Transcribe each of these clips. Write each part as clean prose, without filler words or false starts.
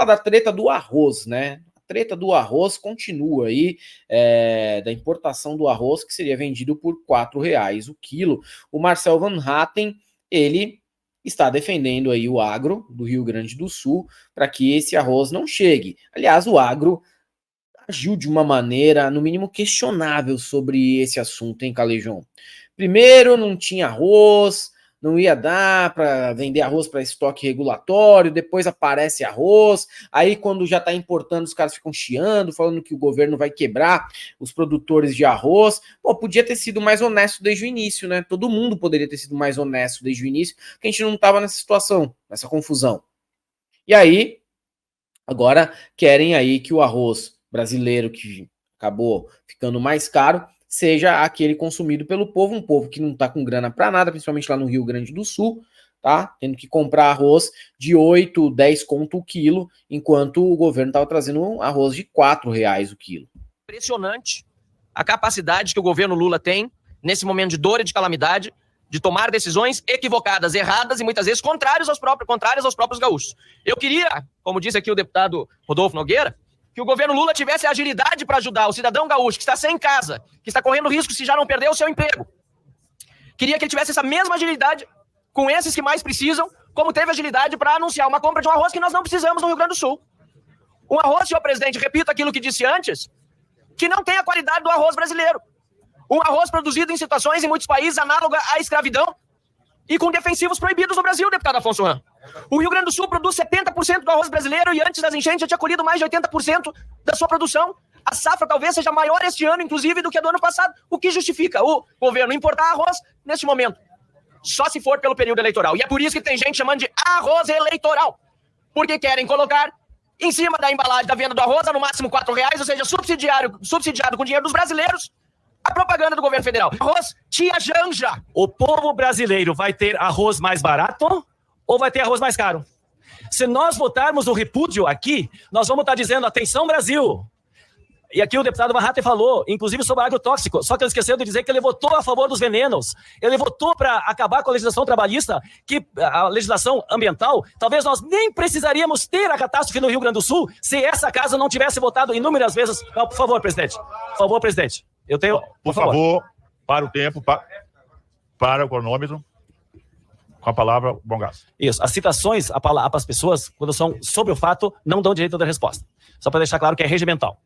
falar da treta do arroz, né? A treta do arroz continua aí, da importação do arroz, que seria vendido por R$4 o quilo. O Marcel Van Hatten, ele está defendendo aí o agro do Rio Grande do Sul para que esse arroz não chegue. Aliás, o agro agiu de uma maneira, no mínimo, questionável sobre esse assunto, hein, Calejão? Primeiro, não tinha arroz, não ia dar para vender arroz para estoque regulatório, depois aparece arroz, aí quando já está importando os caras ficam chiando, falando que o governo vai quebrar os produtores de arroz. Pô, podia ter sido mais honesto desde o início, né? Todo mundo poderia ter sido mais honesto desde o início, porque a gente não estava nessa situação, nessa confusão. E aí, agora querem aí que o arroz brasileiro, que acabou ficando mais caro, seja aquele consumido pelo povo, um povo que não está com grana para nada, principalmente lá no Rio Grande do Sul, tá? Tendo que comprar arroz de 8, 10 conto o quilo, enquanto o governo estava trazendo um arroz de R$4 o quilo. Impressionante a capacidade que o governo Lula tem, nesse momento de dor e de calamidade, de tomar decisões equivocadas, erradas e muitas vezes contrárias aos próprios gaúchos. Eu queria, como disse aqui o deputado Rodolfo Nogueira, que o governo Lula tivesse agilidade para ajudar o cidadão gaúcho que está sem casa, que está correndo risco se já não perdeu o seu emprego. Queria que ele tivesse essa mesma agilidade com esses que mais precisam, como teve agilidade para anunciar uma compra de um arroz que nós não precisamos no Rio Grande do Sul. Um arroz, senhor presidente, repito aquilo que disse antes, que não tem a qualidade do arroz brasileiro. Um arroz produzido em situações em muitos países análoga à escravidão e com defensivos proibidos no Brasil, deputado Afonso Ram. O Rio Grande do Sul produz 70% do arroz brasileiro e antes das enchentes já tinha colhido mais de 80% da sua produção. A safra talvez seja maior este ano, inclusive, do que a do ano passado. O que justifica o governo importar arroz neste momento? Só se for pelo período eleitoral. E é por isso que tem gente chamando de arroz eleitoral. Porque querem colocar em cima da embalagem da venda do arroz a no máximo R$4, ou seja, subsidiado com dinheiro dos brasileiros, a propaganda do governo federal. Arroz tia Janja. O povo brasileiro vai ter arroz mais barato ou vai ter arroz mais caro? Se nós votarmos o repúdio aqui, nós vamos estar dizendo, atenção Brasil. E aqui o deputado Van Hatten falou, inclusive sobre agrotóxico, só que ele esqueceu de dizer que ele votou a favor dos venenos. Ele votou para acabar com a legislação trabalhista, que a legislação ambiental, talvez nós nem precisaríamos ter a catástrofe no Rio Grande do Sul se essa casa não tivesse votado inúmeras vezes. Não, por favor, presidente. Por favor, presidente. Eu tenho... Por favor, para o tempo, para o cronômetro. Com a palavra, Bom Gás. Isso. As citações para as pessoas, quando são sobre o fato, não dão direito da resposta. Só para deixar claro que é regimental.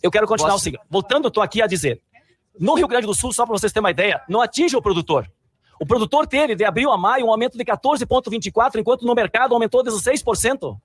Eu quero continuar o seguinte. Voltando, eu estou aqui a dizer. No Rio Grande do Sul, só para vocês terem uma ideia, não atinge o produtor. O produtor teve, de abril a maio, um aumento de 14,24%, enquanto no mercado aumentou 16%.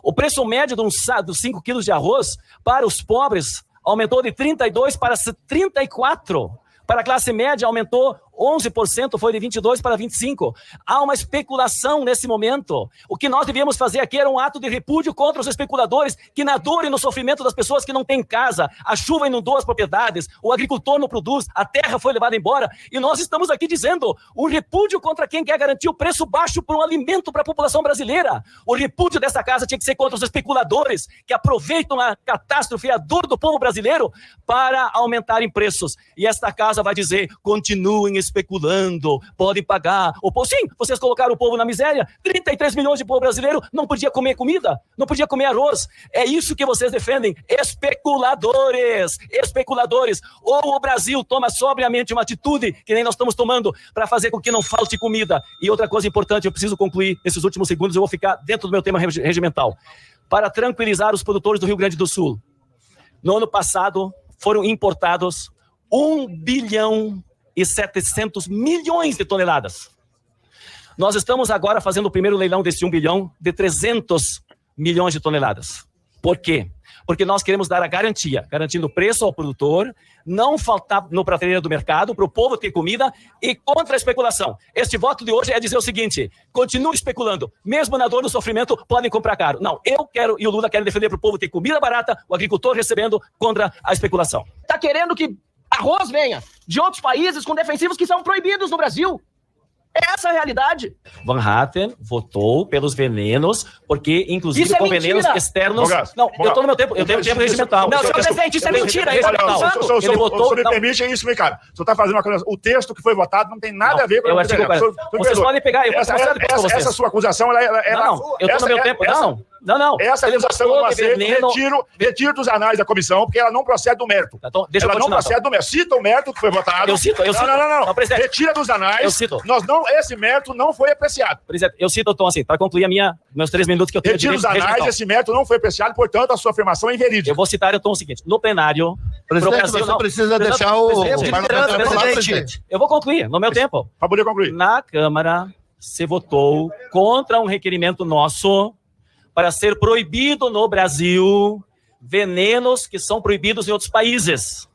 O preço médio dos 5 quilos de arroz para os pobres aumentou de 32 para 34. Para a classe média aumentou 11%, foi de 22 para 25. Há uma especulação nesse momento. O que nós devíamos fazer aqui era um ato de repúdio contra os especuladores que na dor e no sofrimento das pessoas que não têm casa, a chuva inundou as propriedades, o agricultor não produz, a terra foi levada embora, e nós estamos aqui dizendo um repúdio contra quem quer garantir o preço baixo por um alimento para a população brasileira. O repúdio dessa casa tinha que ser contra os especuladores que aproveitam a catástrofe e a dor do povo brasileiro para aumentarem preços. E esta casa vai dizer, continuem especulando, podem pagar. O povo, sim, vocês colocaram o povo na miséria. 33 milhões de povo brasileiro não podia comer comida, não podia comer arroz. É isso que vocês defendem. Especuladores. Especuladores. Ou o Brasil toma sobriamente uma atitude, que nem nós estamos tomando, para fazer com que não falte comida. E outra coisa importante, eu preciso concluir nesses últimos segundos, eu vou ficar dentro do meu tema regimental. Para tranquilizar os produtores do Rio Grande do Sul, no ano passado foram importados 1,7 bilhão de toneladas. Nós estamos agora fazendo o primeiro leilão desse 1 bilhão de 300 milhões de toneladas. Por quê? Porque nós queremos dar a garantia, garantindo o preço ao produtor, não faltar no prateleira do mercado, para o povo ter comida e contra a especulação. Este voto de hoje é dizer o seguinte, continue especulando, mesmo na dor e no sofrimento, podem comprar caro. Não, eu quero e o Lula querem defender para o povo ter comida barata, o agricultor recebendo contra a especulação. Está querendo que arroz venha de outros países com defensivos que são proibidos no Brasil. É essa a realidade. Van Hatten votou pelos venenos, porque, inclusive, com venenos externos... Não, eu estou no meu tempo, eu tenho tempo regimental. Não, senhor presidente, isso é mentira. Ele votou... me permite isso, Ricardo. O senhor está fazendo uma coisa... O texto que foi votado não tem nada a ver com... Vocês podem pegar... Essa sua acusação, ela... Não, eu estou no meu tempo. Não. Não. Essa acusação eu não aceito, retiro dos anais da comissão, porque ela não procede do mérito. Então, deixa ela eu não procede do mérito. Cita o mérito que foi votado. Eu cito. Não. Retira dos anais. Eu cito. Esse mérito não foi apreciado. Presidente, eu cito, Tom, assim, para concluir meus 3 minutos que eu tenho. Retira dos anais, esse mérito não foi apreciado, portanto, a sua afirmação é inverídica. Eu vou citar, então, o seguinte, no plenário... Presidente, você precisa deixar o parlamentar falar, presidente. Eu vou concluir, no meu tempo. Para poder concluir. Na Câmara, se votou contra um requerimento nosso para ser proibido no Brasil venenos que são proibidos em outros países.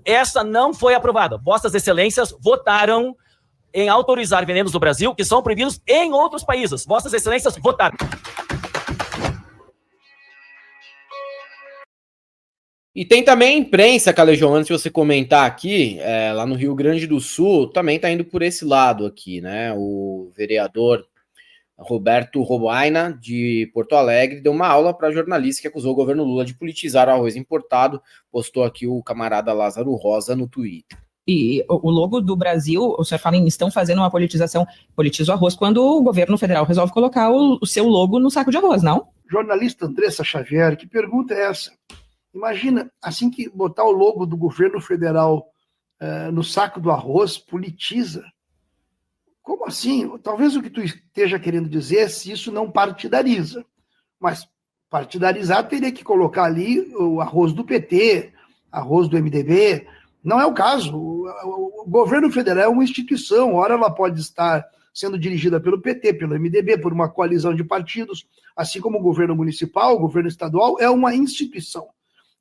Essa não foi aprovada. Vossas Excelências votaram em autorizar venenos no Brasil que são proibidos em outros países. Vossas Excelências votaram. E tem também a imprensa, Calejão, antes de você comentar aqui, lá no Rio Grande do Sul, também está indo por esse lado aqui, né? O vereador Roberto Robaina, de Porto Alegre, deu uma aula para jornalista que acusou o governo Lula de politizar o arroz importado. Postou aqui o camarada Lázaro Rosa no Twitter. E o logo do Brasil, o senhor fala em estão fazendo uma politização, politiza o arroz, quando o governo federal resolve colocar o seu logo no saco de arroz, não? Jornalista Andressa Xavier, que pergunta é essa? Imagina, assim que botar o logo do governo federal no saco do arroz, politiza. Como assim? Talvez o que tu esteja querendo dizer é se isso não partidariza. Mas partidarizar teria que colocar ali o arroz do PT, arroz do MDB. Não é o caso. O governo federal é uma instituição. Ora, ela pode estar sendo dirigida pelo PT, pelo MDB, por uma coalizão de partidos, assim como o governo municipal, o governo estadual, é uma instituição,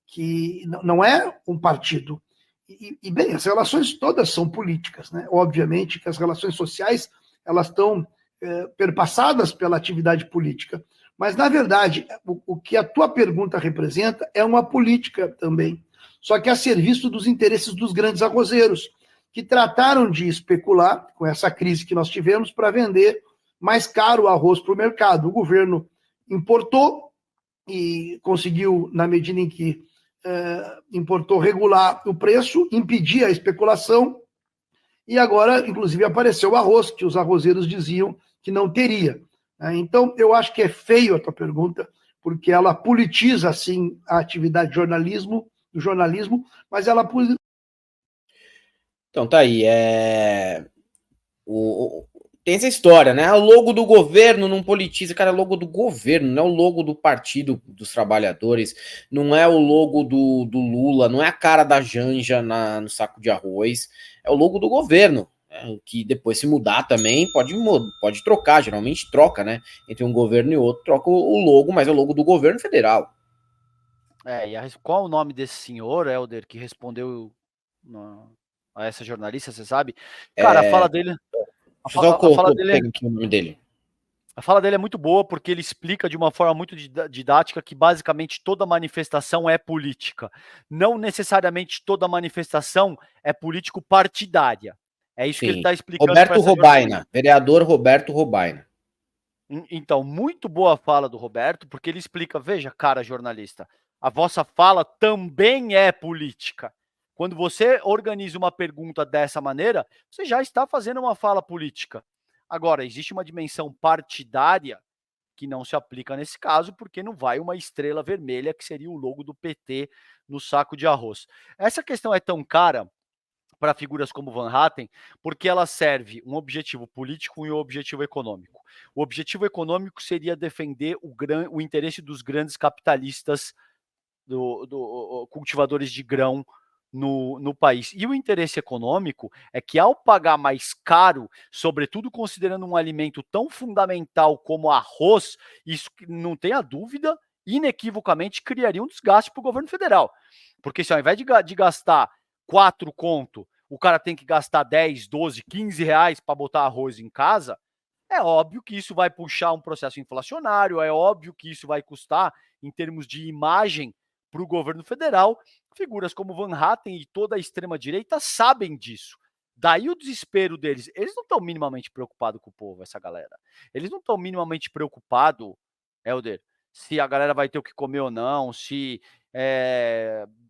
que não é um partido. E, bem, as relações todas são políticas, né? Obviamente que as relações sociais, elas estão perpassadas pela atividade política. Mas, na verdade, o que a tua pergunta representa é uma política também, só que a serviço dos interesses dos grandes arrozeiros, que trataram de especular com essa crise que nós tivemos para vender mais caro o arroz para o mercado. O governo importou e conseguiu, na medida em que importou, regular o preço, impedir a especulação, e agora, inclusive, apareceu o arroz, que os arrozeiros diziam que não teria. Então, eu acho que é feio a tua pergunta, porque ela politiza, assim, a atividade do jornalismo, mas ela... Então, tá aí, tem essa história, né? O logo do governo não politiza, cara, é o logo do governo, não é o logo do Partido dos Trabalhadores, não é o logo do Lula, não é a cara da Janja no saco de arroz, é o logo do governo, que depois, se mudar também, pode trocar, geralmente troca, né? Entre um governo e outro, troca o logo, mas é o logo do governo federal. Qual o nome desse senhor, Helder, que respondeu a essa jornalista, você sabe? Cara, a fala dele... A fala dele é muito boa, porque ele explica de uma forma muito didática que basicamente toda manifestação é política. Não necessariamente toda manifestação é político-partidária. É isso que ele está explicando. Roberto Robaina, vereador Roberto Robaina. Então, muito boa a fala do Roberto, porque ele explica, veja, cara jornalista, a vossa fala também é política. Quando você organiza uma pergunta dessa maneira, você já está fazendo uma fala política. Agora, existe uma dimensão partidária que não se aplica nesse caso, porque não vai uma estrela vermelha, que seria o logo do PT, no saco de arroz. Essa questão é tão cara para figuras como Van Hatten, porque ela serve um objetivo político e um objetivo econômico. O objetivo econômico seria defender o interesse dos grandes capitalistas, cultivadores de grão, no país. E o interesse econômico é que, ao pagar mais caro, sobretudo considerando um alimento tão fundamental como arroz, isso, não tenha dúvida, inequivocamente criaria um desgaste para o governo federal. Porque se ao invés de gastar 4 conto, o cara tem que gastar 10, 12, 15 reais para botar arroz em casa, é óbvio que isso vai puxar um processo inflacionário, é óbvio que isso vai custar, em termos de imagem, para o governo federal. Figuras como Van Hatten e toda a extrema-direita sabem disso. Daí o desespero deles. Eles não estão minimamente preocupados com o povo, essa galera. Eles não estão minimamente preocupados, Helder, se a galera vai ter o que comer ou não, se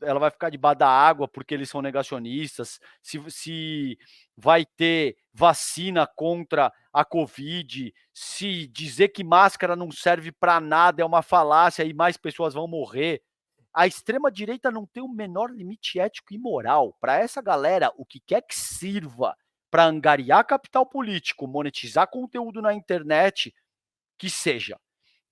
ela vai ficar debaixo da água porque eles são negacionistas, se vai ter vacina contra a Covid, se dizer que máscara não serve para nada é uma falácia e mais pessoas vão morrer. A extrema-direita não tem o menor limite ético e moral. Para essa galera, o que quer que sirva para angariar capital político, monetizar conteúdo na internet, que seja.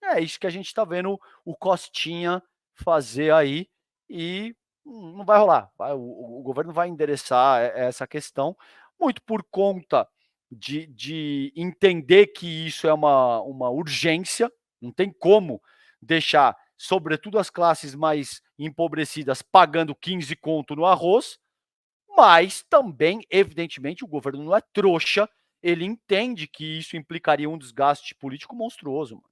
É isso que a gente está vendo o Costinha fazer aí e não vai rolar. O governo vai endereçar essa questão, muito por conta de entender que isso é uma urgência, não tem como deixar, sobretudo as classes mais empobrecidas, pagando 15 conto no arroz, mas também, evidentemente, o governo não é trouxa, ele entende que isso implicaria um desgaste político monstruoso. Mano.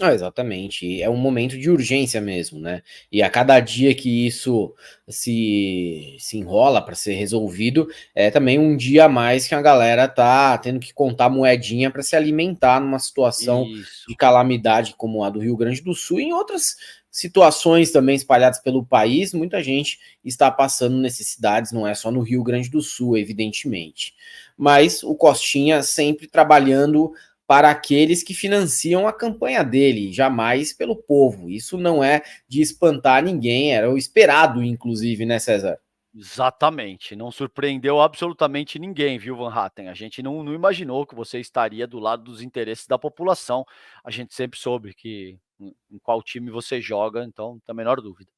Exatamente. É um momento de urgência mesmo, né? E a cada dia que isso se enrola para ser resolvido, é também um dia a mais que a galera tá tendo que contar moedinha para se alimentar numa situação de calamidade como a do Rio Grande do Sul e em outras situações também espalhadas pelo país. Muita gente está passando necessidades, não é só no Rio Grande do Sul, evidentemente. Mas o Costinha sempre trabalhando para aqueles que financiam a campanha dele, jamais pelo povo. Isso não é de espantar ninguém, era o esperado, inclusive, né, César? Exatamente, não surpreendeu absolutamente ninguém, viu, Van Hatten? A gente não imaginou que você estaria do lado dos interesses da população. A gente sempre soube que em qual time você joga, então, não tem a menor dúvida.